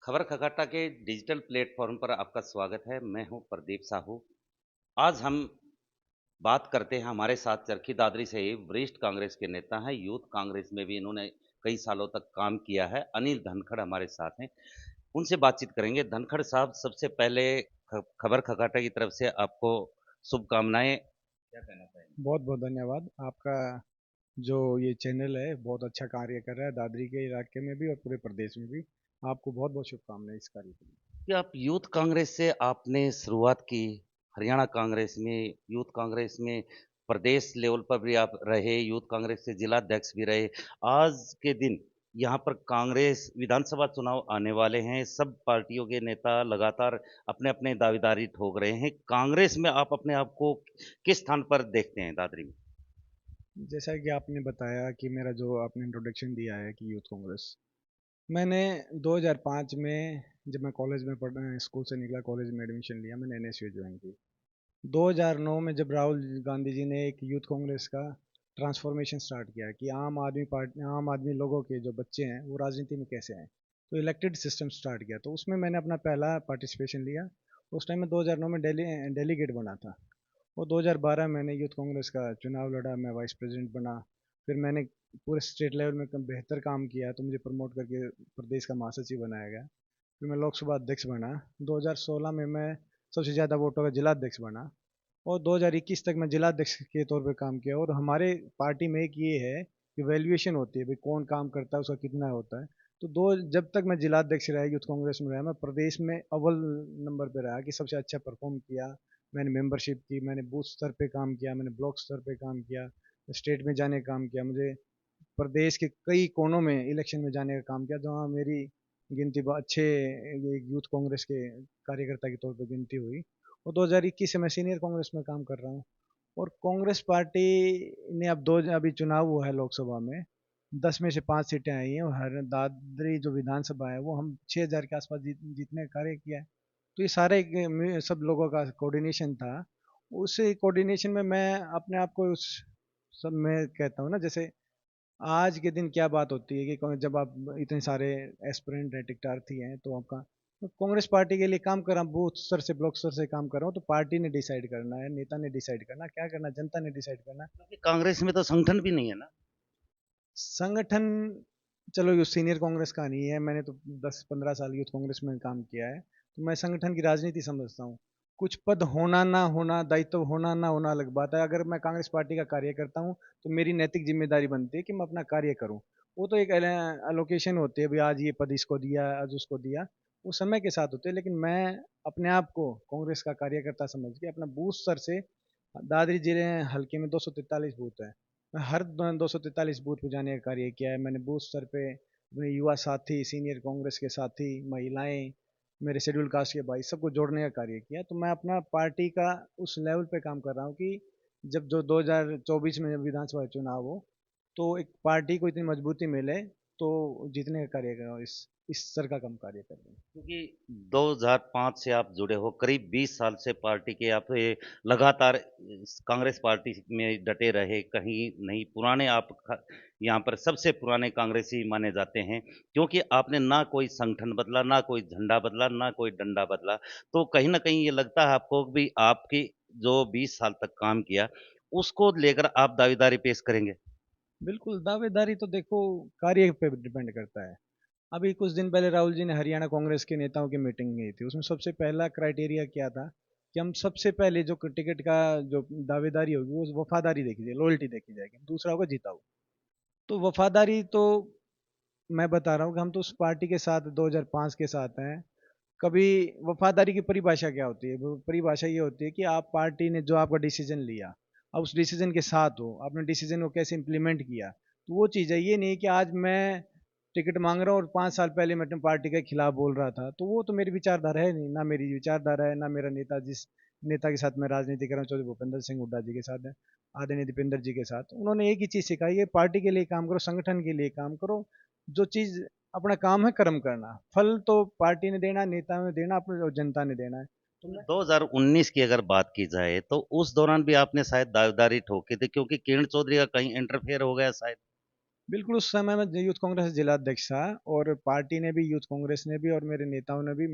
खबर खगाटा के digital platform पर आपका स्वागत है। मैं हूं प्रदीप साहू। आज हम बात करते हैं, हमारे साथ चरखी दादरी से ही वरिष्ठ कांग्रेस के नेता हैं, यूथ कांग्रेस में भी इन्होंने कई सालों तक काम किया है। अनिल धनखड़ हमारे साथ हैं, उनसे बातचीत करेंगे। धनखड़ साहब, सबसे पहले खबर खगाटा की तरफ से आपको शुभकामनाएं। क्या कहना चाहेंगे? बहुत बहुत धन्यवाद आपका। जो ये चैनल है बहुत अच्छा कार्य कर रहा है दादरी के इलाके में भी और पूरे प्रदेश में भी। आपको बहुत बहुत शुभकामनाएं इस कार्य के लिए। कि आप यूथ कांग्रेस से आपने शुरुआत की, हरियाणा कांग्रेस में, यूथ कांग्रेस में प्रदेश लेवल पर भी आप रहे, यूथ कांग्रेस के जिला अध्यक्ष भी रहे। आज के दिन यहाँ पर कांग्रेस विधानसभा चुनाव आने वाले हैं, सब पार्टियों के नेता लगातार अपने अपने दावेदारी ठोक रहे हैं। कांग्रेस में आप अपने आप को किस स्थान पर देखते हैं दादरी में? जैसा कि आपने बताया कि मेरा जो आपने इंट्रोडक्शन दिया है कि यूथ कांग्रेस, मैंने 2005 में जब मैं कॉलेज में पढ़ स्कूल से निकला, कॉलेज में एडमिशन लिया, मैंने एनएसयू ज्वाइन की। 2009 में जब राहुल गांधी जी ने एक यूथ कांग्रेस का ट्रांसफॉर्मेशन स्टार्ट किया कि आम आदमी लोगों के जो बच्चे हैं वो राजनीति में कैसे आए, तो इलेक्टेड सिस्टम स्टार्ट किया, तो उसमें मैंने अपना पहला पार्टिसिपेशन लिया। उस टाइम में 2009 में डेलीगेट बना था। और 2012 में मैंने यूथ कांग्रेस का चुनाव लड़ा, मैं वाइस प्रेसिडेंट बना। फिर मैंने पूरे स्टेट लेवल में बेहतर काम किया तो मुझे प्रमोट करके प्रदेश का महासचिव बनाया गया। फिर मैं लोकसभा अध्यक्ष बना। 2016 में मैं सबसे ज़्यादा वोटों का जिला अध्यक्ष बना। और 2021 तक मैं जिलाध्यक्ष के तौर पे काम किया। और हमारे पार्टी में एक ये है कि वैल्यूएशन होती है, भाई कौन काम करता है उसका कितना होता है। तो दो जब तक मैं जिलाध्यक्ष रहा, यूथ कांग्रेस में रहा, मैं प्रदेश में अव्वल नंबर पे रहा कि सबसे अच्छा परफॉर्म किया। मैंने मेंबरशिप की, मैंने बूथ स्तर पे काम किया, मैंने ब्लॉक स्तर पे काम किया, स्टेट में जाने का काम किया, मुझे प्रदेश के कई कोनों में इलेक्शन में जाने का काम किया जहाँ मेरी गिनती अच्छे यूथ कांग्रेस के कार्यकर्ता के तौर पर गिनती हुई। और 2021 से मैं सीनियर कांग्रेस में काम कर रहा हूँ। और कांग्रेस पार्टी ने अब दो अभी चुनाव हुआ है लोकसभा में, 10 में से 5 सीटें आई हैं और हर दादरी जो विधानसभा है वो हम 6,000 के आसपास जीतने का कार्य किया है। तो ये सारे सब लोगों का कोऑर्डिनेशन था। उस कोऑर्डिनेशन में मैं अपने आप को उस सब में कहता हूँ ना, जैसे आज के दिन क्या बात होती है कि जब आप इतने सारे एस्पिरेंट हैं, टिकटार्थी हैं, तो आपका तो कांग्रेस पार्टी के लिए काम कर रहा हूँ, बूथ स्तर से ब्लॉक स्तर से काम कर रहा हूँ, तो पार्टी ने डिसाइड करना है, नेता ने डिसाइड करना है, क्या करना है, जनता ने डिसाइड करना है। क्योंकि कांग्रेस में तो संगठन भी नहीं है ना। संगठन, चलो ये सीनियर कांग्रेस का नहीं है, मैंने तो 10-15 साल यूथ कांग्रेस में काम किया है, तो मैं संगठन की राजनीति समझता हूँ। कुछ पद होना ना होना, दायित्व होना ना होना अलग बात है। अगर मैं कांग्रेस पार्टी का कार्य करता हूँ तो मेरी नैतिक जिम्मेदारी बनती है कि मैं अपना कार्य करूँ। वो तो एक एलोकेशन होती है, भाई आज ये पद इसको दिया, आज उसको दिया, वो समय के साथ होते हैं। लेकिन मैं अपने आप को कांग्रेस का कार्यकर्ता समझ के अपना बूथ स्तर से, दादरी जिले हल्के में 243 बूथ है, मैं हर 243 बूथ पे जाने का कार्य किया है। मैंने बूथ स्तर पे अपने युवा साथी, सीनियर कांग्रेस के साथी, महिलाएं, मेरे शेड्यूल कास्ट के भाई सबको जोड़ने का कार्य किया। तो मैं अपना पार्टी का उस लेवल पे काम कर रहा हूँ कि जब जो 2024 में जब विधानसभा चुनाव हो तो एक पार्टी को इतनी मजबूती मिले, तो जीतने का कार्य कर रहा हूँ, इस स्तर का कम कार्य कर रहा हूँ। क्योंकि 2005 से आप जुड़े हो, करीब 20 साल से पार्टी के आप लगातार इस कांग्रेस पार्टी में डटे रहे, कहीं नहीं। पुराने आप यहाँ पर सबसे पुराने कांग्रेसी माने जाते हैं, क्योंकि आपने ना कोई संगठन बदला, ना कोई झंडा बदला, ना कोई डंडा बदला। तो कहीं ना कहीं ये लगता है आपको भी, आपकी जो 20 साल तक काम किया, उसको लेकर आप दावेदारी पेश करेंगे? बिल्कुल, दावेदारी तो देखो कार्य पे डिपेंड करता है। अभी कुछ दिन पहले राहुल जी ने हरियाणा कांग्रेस के नेताओं की मीटिंग की थी, उसमें सबसे पहला क्राइटेरिया क्या था कि हम सबसे पहले जो टिकट का जो दावेदारी होगी वो वफादारी देखी जाएगी, लॉयल्टी देखी जाएगी, दूसरा होगा जिताऊ। तो वफादारी तो मैं बता रहा हूँ कि हम तो उस पार्टी के साथ 2005 के साथ हैं। कभी वफादारी की परिभाषा क्या होती है? वो परिभाषा ये होती है कि आप पार्टी ने जो आपका डिसीजन लिया, आप उस डिसीजन के साथ हो, आपने डिसीजन को कैसे इम्प्लीमेंट किया, तो वो चीज़ है। ये नहीं कि आज मैं टिकट मांग रहा हूँ और 5 साल पहले मैं अपनी पार्टी के खिलाफ बोल रहा था, तो वो तो मेरी विचारधारा है नहीं, ना मेरी विचारधारा है, ना मेरा नेता जिस नेता के साथ मैं राजनीति कर रहा हूँ, चौधरी भूपेंद्र सिंह हुड्डा जी के साथ है, आदरणीय दीपेंद्र जी के साथ, उन्होंने एक ही चीज़ सिखाई है, पार्टी के लिए काम करो, संगठन के लिए काम करो। जो चीज़ अपना काम है कर्म करना, फल तो पार्टी ने देना, नेता ने देना, अपने और जनता ने देना है। तो मैं 2019 की अगर बात की जाए, तो उस दौरान भी आपने शायद दावेदारी ठोकी थी, क्योंकि किरण चौधरी का कहीं इंटरफेयर हो गया शायद। बिल्कुल उस समय मैं यूथ कांग्रेस जिला अध्यक्ष था, और पार्टी ने भी, यूथ कांग्रेस ने भी और मेरे नेताओं ने भी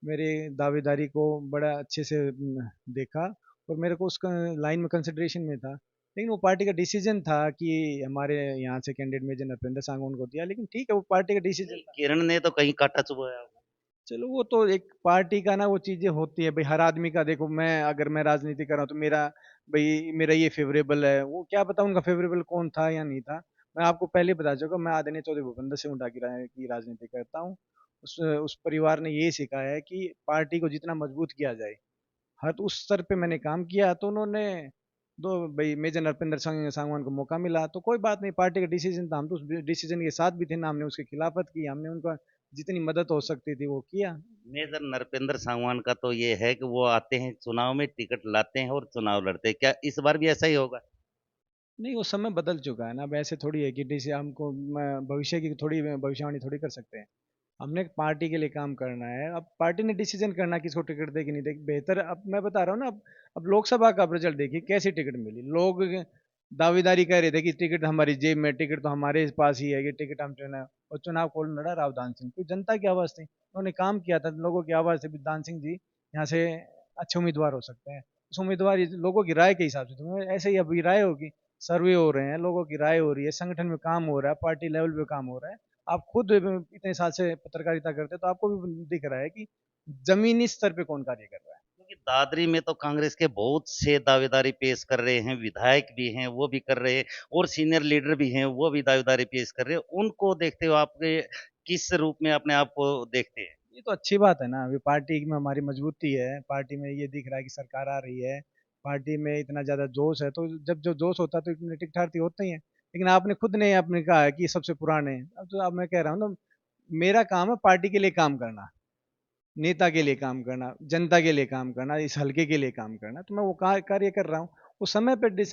मेरी दावेदारी को बड़ा अच्छे से देखा, और मेरे को उसका लाइन में कंसिडरेशन में था। लेकिन वो पार्टी का डिसीजन था कि हमारे यहाँ से कैंडिडेट मेजर नरपेंद्र सांगवान को दिया, लेकिन ठीक है, वो पार्टी का डिसीजन नहीं, था। किरण ने तो कहीं काटा चुभवाया होगा। चलो वो तो एक पार्टी का ना, वो चीजें होती है भाई, हर आदमी का देखो, मैं अगर मैं राजनीति कर रहा हूँ तो मेरा, भाई मेरा ये फेवरेबल है, वो क्या पता उनका फेवरेबल कौन था या नहीं था। मैं आपको पहले बता चुका, मैं आदरणीय चौधरी भूपेंद्र सिंह हुड्डा की राजनीति करता हूँ। उस परिवार ने ये सिखाया है कि पार्टी को जितना मजबूत किया जाए, हर उस स्तर पे मैंने काम किया, तो उन्होंने दो, भाई मेजर नरपिंदर सांगवान को मौका मिला तो कोई बात नहीं, पार्टी का डिसीजन था, हम तो उस डिसीजन के साथ भी थे ना, हमने उसकी खिलाफत की, हमने उनका जितनी मदद हो सकती थी वो किया। मेजर नरपेंद्र सांगवान का तो ये है कि वो आते हैं चुनाव में, टिकट लाते हैं और चुनाव लड़ते हैं। क्या इस बार भी ऐसा ही होगा? नहीं, वो समय बदल चुका है ना, अब ऐसे थोड़ी है कि जैसे हमको भविष्य की थोड़ी भविष्यवाणी थोड़ी कर सकते हैं। हमने एक पार्टी के लिए काम करना है, अब पार्टी ने डिसीजन करना है किसको टिकट दे कि नहीं दे, बेहतर, अब मैं बता रहा हूँ ना, अब लोकसभा का रिजल्ट देखिए, कैसी टिकट मिली, लोग दावेदारी कर रहे थे कि टिकट हमारी जेब में, टिकट तो हमारे पास ही है, ये टिकट हम चुना, और चुनाव कौन लड़ा? राव दान सिंह। तो जनता की आवाज़ थी, उन्होंने काम किया था, लोगों की आवाज़ थी, दान सिंह जी यहाँ से अच्छे उम्मीदवार हो सकते हैं। उस उम्मीदवार लोगों की राय के हिसाब से, तो ऐसे ही अभी राय होगी, सर्वे हो रहे हैं, लोगों की राय हो रही है, संगठन में काम हो रहा है, पार्टी लेवल पे काम हो रहा है। आप खुद इतने साल से पत्रकारिता करते हैं, तो आपको भी दिख रहा है कि जमीनी स्तर पे कौन कार्य कर रहा है। क्योंकि दादरी में तो कांग्रेस के बहुत से दावेदारी पेश कर रहे हैं, विधायक भी हैं वो भी कर रहे हैं, और सीनियर लीडर भी हैं वो भी दावेदारी पेश कर रहे हैं। उनको देखते हुए आपके किस रूप में अपने आप को देखते हैं? ये तो अच्छी बात है ना, अभी पार्टी में हमारी मजबूती है, पार्टी में ये दिख रहा है कि सरकार आ रही है, पार्टी में इतना ज्यादा जोश है, तो जब जो जोश होता है तो इतने टिकठार्थी होते ही हैं। लेकिन आपने खुद ने आपने कहा है कि ये सबसे पुराने हैं, अब मैं कह रहा हूँ ना, मेरा काम है पार्टी के लिए काम करना, नेता के लिए काम करना, जनता के लिए काम करना, इस हलके के लिए काम करना, तो मैं वो कार्य कर रहा हूँ। उस समय पर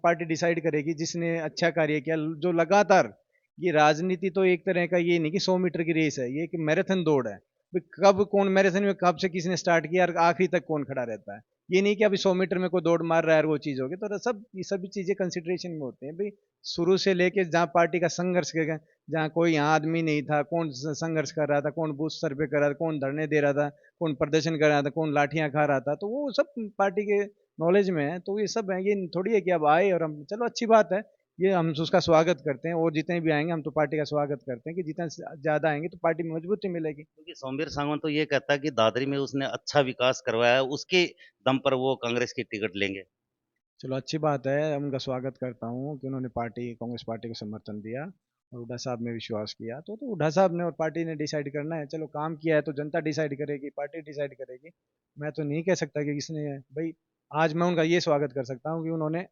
पार्टी डिसाइड करेगी जिसने अच्छा कार्य किया, जो लगातार, ये राजनीति तो एक तरह का ये नहीं कि 100 मीटर की रेस है, ये कि मैराथन दौड़ है। भाई कब कौन मैराथन में कब से किसने स्टार्ट किया और आखिरी तक कौन खड़ा रहता है, ये नहीं कि अभी 100 मीटर में कोई दौड़ मार रहा है और वो चीज होगी, तो सब ये सभी चीजें कंसिडरेशन में होती हैं भाई। शुरू से लेके जहाँ पार्टी का संघर्ष, जहाँ कोई यहाँ आदमी नहीं था, कौन संघर्ष कर रहा था, कौन बूथ सर पे कर रहा था, कौन धरने दे रहा था, कौन प्रदर्शन कर रहा था, कौन लाठियां खा रहा था, तो वो सब पार्टी के नॉलेज में है, तो ये सब है, ये थोड़ी है कि अब आए और हम, चलो अच्छी बात है, ये हम उसका स्वागत करते हैं, और जितने भी आएंगे हम तो पार्टी का स्वागत करते हैं, कि जितने ज्यादा आएंगे तो पार्टी में मजबूती मिलेगी। क्योंकि सोमवीर सांगवान तो ये कहता है कि दादरी में उसने अच्छा विकास करवाया है, उसके दम पर वो कांग्रेस की टिकट लेंगे। चलो अच्छी बात है, उनका स्वागत करता हूँ कि उन्होंने कांग्रेस पार्टी को समर्थन दिया और हुड्डा साहब में विश्वास किया, तो हुड्डा साहब ने और पार्टी ने डिसाइड करना है, चलो काम किया है तो जनता डिसाइड करेगी, पार्टी डिसाइड करेगी। मैं तो नहीं कह सकता कि किसने, भाई आज मैं उनका ये स्वागत कर सकता हूँ कि उन्होंने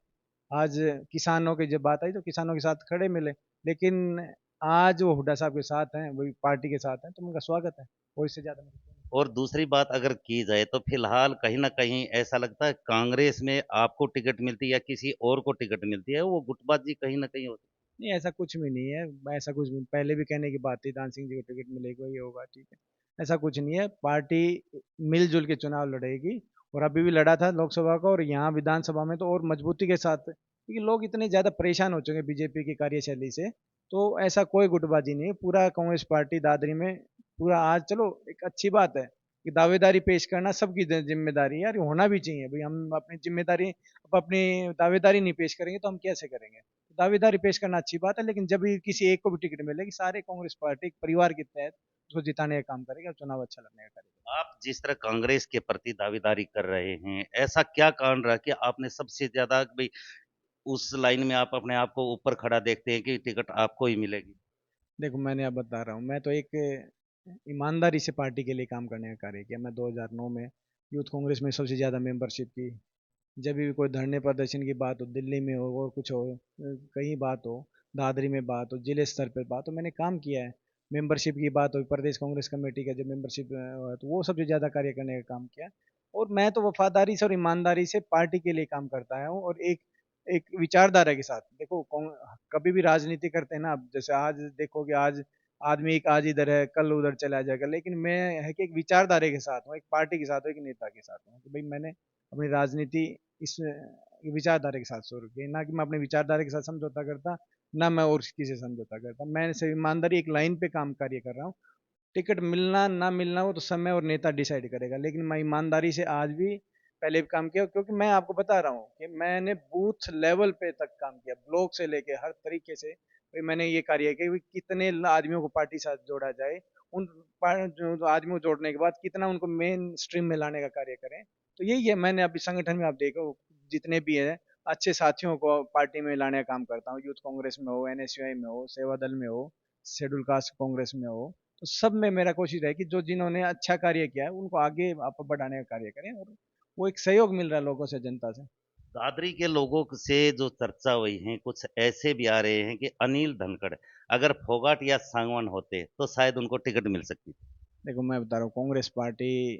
आज किसानों की जब बात आई तो किसानों के साथ खड़े मिले, लेकिन आज वो हुड्डा साहब के साथ हैं, वही पार्टी के साथ हैं, तो उनका स्वागत है, और इससे ज्यादा नहीं। और दूसरी बात अगर की जाए तो फिलहाल कहीं न कहीं ऐसा लगता है कांग्रेस में आपको टिकट मिलती है या किसी और को टिकट मिलती है, वो गुटबाजी कहीं न कहीं होती नहीं, ऐसा कुछ भी नहीं है, ऐसा कुछ भी, पहले भी कहने की बात थी, दान सिंह जी को टिकट मिलेगा ये होगा, ठीक है, ऐसा कुछ नहीं है, पार्टी मिलजुल के चुनाव लड़ेगी, और अभी भी लड़ा था लोकसभा का, और यहाँ विधानसभा में तो और मजबूती के साथ, क्योंकि लोग इतने ज्यादा परेशान हो चुके हैं बीजेपी की कार्यशैली से, तो ऐसा कोई गुटबाजी नहीं है, पूरा कांग्रेस पार्टी दादरी में, पूरा आज, चलो एक अच्छी बात है कि दावेदारी पेश करना सबकी जिम्मेदारी है यार, ये होना भी चाहिए भाई, हम अपनी जिम्मेदारी, अब अपनी दावेदारी नहीं पेश करेंगे तो हम कैसे करेंगे? दावेदारी पेश करना अच्छी बात है, लेकिन जब भी किसी एक को भी टिकट मिलेगी, सारे कांग्रेस पार्टी एक परिवार के तहत उसको जिताने का काम करेगी और चुनाव अच्छा लड़ने का करेगी। है। आप जिस तरह कांग्रेस के प्रति दावेदारी कर रहे हैं, ऐसा क्या कारण रहा कि आपने सबसे ज़्यादा भई उस लाइन में आप अपने आप को ऊपर खड़ा देखते हैं कि टिकट आपको ही मिलेगी? देखो, मैंने अब बता रहा हूँ, मैं तो एक ईमानदारी से पार्टी के लिए काम करने का कार्य किया। मैं 2009 में यूथ कांग्रेस में सबसे ज़्यादा मेंबरशिप की, जब भी कोई धरने प्रदर्शन की बात हो, दिल्ली में हो और कुछ हो, कहीं बात हो, दादरी में बात हो, जिले स्तर पर बात हो, मैंने काम किया है। मेंबरशिप की बात हो, प्रदेश कांग्रेस कमेटी का जब मेंबरशिप हुआ तो वो सबसे ज़्यादा कार्य करने का काम किया। और मैं तो वफादारी से और ईमानदारी से पार्टी के लिए काम करता आया हूँ, और एक एक विचारधारा के साथ, देखो कभी भी राजनीति करते हैं ना, अब जैसे आज देखोगे, आज आदमी एक आज इधर है, कल उधर चला जाएगा, लेकिन मैं है कि एक विचारधारा के साथ हूँ, एक पार्टी के साथ हूँ, एक नेता के साथ हूँ, कि भाई मैंने अपनी राजनीति इस विचारधारा के साथ शुरू किए, ना कि मैं अपने विचारधारा के साथ समझौता करता, ना मैं और किसी से समझौता करता। मैं सिर्फ ईमानदारी एक लाइन पे काम कार्य कर रहा हूँ। टिकट मिलना ना मिलना वो तो समय और नेता डिसाइड करेगा, लेकिन मैं ईमानदारी से आज भी पहले भी काम किया, क्योंकि मैं आपको बता रहा हूँ कि मैंने बूथ लेवल पे तक काम किया, ब्लॉक से लेके हर तरीके से भाई मैंने ये कार्य किया कि कितने आदमियों को पार्टी साथ जोड़ा जाए, उन जो आदमियों को जोड़ने के बाद कितना उनको मेन स्ट्रीम में लाने का कार्य करें। तो यही है, मैंने अभी संगठन में आप देखो जितने भी है अच्छे साथियों को पार्टी में लाने का काम करता हूँ, यूथ कांग्रेस में हो, एनएसयूआई में हो, सेवा दल में हो, शेड्यूल कास्ट कांग्रेस में हो, तो सब में मेरा कोशिश है कि जो जिन्होंने अच्छा कार्य किया है उनको आगे आप बढ़ाने का कार्य करें, और वो एक सहयोग मिल रहा है लोगों से, जनता से। दादरी के लोगों से जो चर्चा हुई है, कुछ ऐसे भी आ रहे हैं कि अनिल धनखड़ अगर फोगाट या सांगवान होते तो शायद उनको टिकट मिल सकती थी। देखो मैं बता रहा हूँ, कांग्रेस पार्टी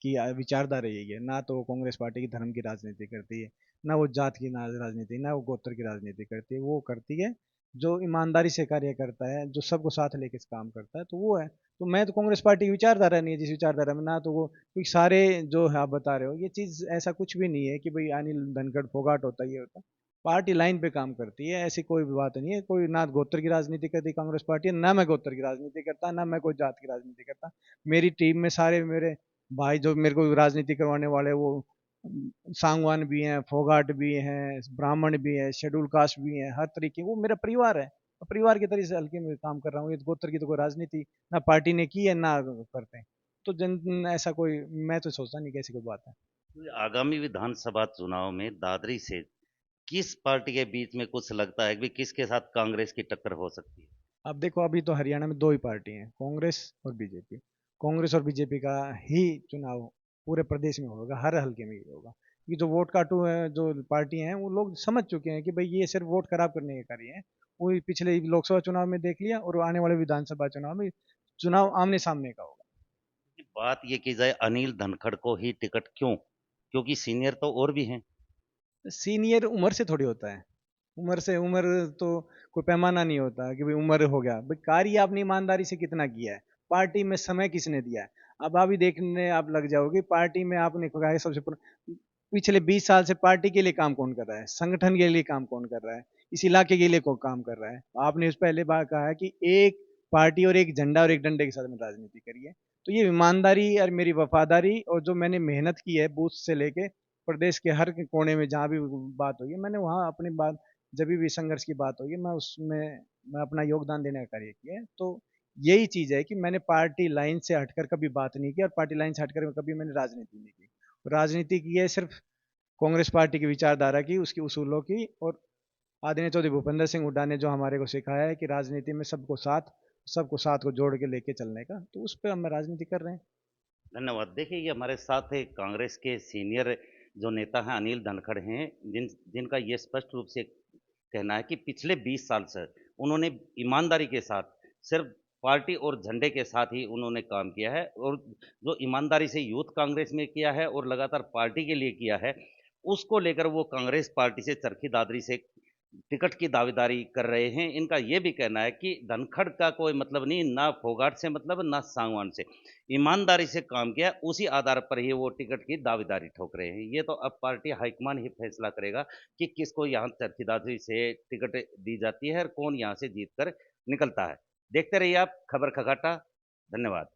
की विचारधारा यही है, ना तो वो कांग्रेस पार्टी की धर्म की राजनीति करती है, ना वो जात की राजनीति, ना वो गोत्र की राजनीति करती है। वो करती है जो ईमानदारी से कार्य करता है, जो सबको साथ लेके काम करता है, तो वो है। तो मैं तो कांग्रेस पार्टी की विचारधारा नहीं है, जिस विचारधारा में ना तो वो, क्योंकि सारे जो है आप बता रहे हो ये चीज ऐसा कुछ भी नहीं है कि भाई अनिल धनखड़ फोगाट होता है, ये होता है। पार्टी लाइन पे काम करती है, ऐसी कोई भी बात नहीं है। कोई ना गोत्र की राजनीति करती कांग्रेस पार्टी, ना मैं गोत्र की राजनीति करता, ना मैं कोई जात की राजनीति करता। मेरी टीम में सारे मेरे भाई जो मेरे को राजनीति करवाने वाले, वो सांगवान भी हैं, फोगाट भी हैं, ब्राह्मण भी है, शेड्यूल कास्ट भी है, हर तरीके, वो मेरा परिवार है। और परिवार के तरीके से हल्के में काम कर रहा हूँ। ये गोत्र की तो कोई राजनीति ना पार्टी ने की है ना करते हैं। तो जन ऐसा कोई, मैं तो सोचता नहीं कि ऐसी कोई बात है। तो आगामी विधानसभा चुनाव में दादरी से किस पार्टी के बीच में कुछ लगता है कि किसके साथ कांग्रेस की टक्कर हो सकती है? अब देखो, अभी तो हरियाणा में दो ही पार्टी हैं, कांग्रेस और बीजेपी। कांग्रेस और बीजेपी का ही चुनाव पूरे प्रदेश में होगा, हर हल्के में ही होगा। ये जो वोट काटू है, जो पार्टी हैं, वो लोग समझ चुके हैं कि भाई ये सिर्फ वोट खराब करने के कार्य है। वो पिछले लोकसभा चुनाव में देख लिया, और आने वाले विधानसभा चुनाव में चुनाव आमने सामने का होगा। बात ये की जाए अनिल धनखड़ को ही टिकट क्यों? क्योंकि सीनियर तो और भी हैं। सीनियर उम्र से थोड़ी होता है, उम्र तो कोई पैमाना नहीं होता कि भाई उम्र हो गया। भाई कार्य आपने ईमानदारी से कितना किया है, पार्टी में समय किसने दिया है। अब अभी देखने आप लग जाओगे, पार्टी में आपने कहा है सबसे पिछले 20 साल से पार्टी के लिए काम कौन कर रहा है, संगठन के लिए काम कौन कर रहा है, इस इलाके के लिए कौन काम कर रहा है। आपने उस पहले बार कहा है कि एक पार्टी और एक झंडा और एक डंडे के साथ में राजनीति करी है। तो ये ईमानदारी और मेरी वफादारी, और जो मैंने मेहनत की है बूथ से लेके प्रदेश के हर कोने में जहाँ भी बात हुई है, मैंने वहाँ अपनी बात, जब भी संघर्ष की बात होगी मैं उसमें मैं अपना योगदान देने का कार्य किया है। तो यही चीज है कि मैंने पार्टी लाइन से हटकर कभी बात नहीं की, और पार्टी लाइन से हटकर कभी मैंने राजनीति नहीं की। राजनीति की है सिर्फ कांग्रेस पार्टी की विचारधारा की, उसकी उसूलों की, और आदरणीय चौधरी भूपेंद्र सिंह हुड्डा ने जो हमारे को सिखाया है कि राजनीति में सबको साथ को जोड़ के लेके चलने का, तो उस पर हम राजनीति कर रहे हैं। धन्यवाद। देखिए, ये हमारे साथ है कांग्रेस के सीनियर जो नेता हैं अनिल धनखड़ हैं, जिनका ये स्पष्ट रूप से कहना है कि पिछले 20 साल से उन्होंने ईमानदारी के साथ सिर्फ पार्टी और झंडे के साथ ही उन्होंने काम किया है, और जो ईमानदारी से यूथ कांग्रेस में किया है और लगातार पार्टी के लिए किया है, उसको लेकर वो कांग्रेस पार्टी से चरखी दादरी से टिकट की दावेदारी कर रहे हैं। इनका ये भी कहना है कि धनखड़ का कोई मतलब नहीं, ना फोगाट से मतलब, ना सांगवान से। ईमानदारी से काम किया, उसी आधार पर ही वो टिकट की दावेदारी ठोक रहे हैं। ये तो अब पार्टी हाईकमान ही फैसला करेगा कि किसको यहाँ चरखी दादरी से टिकट दी जाती है और कौन यहाँ से जीत कर निकलता है। देखते रहिए आप खबर खगाटा। धन्यवाद।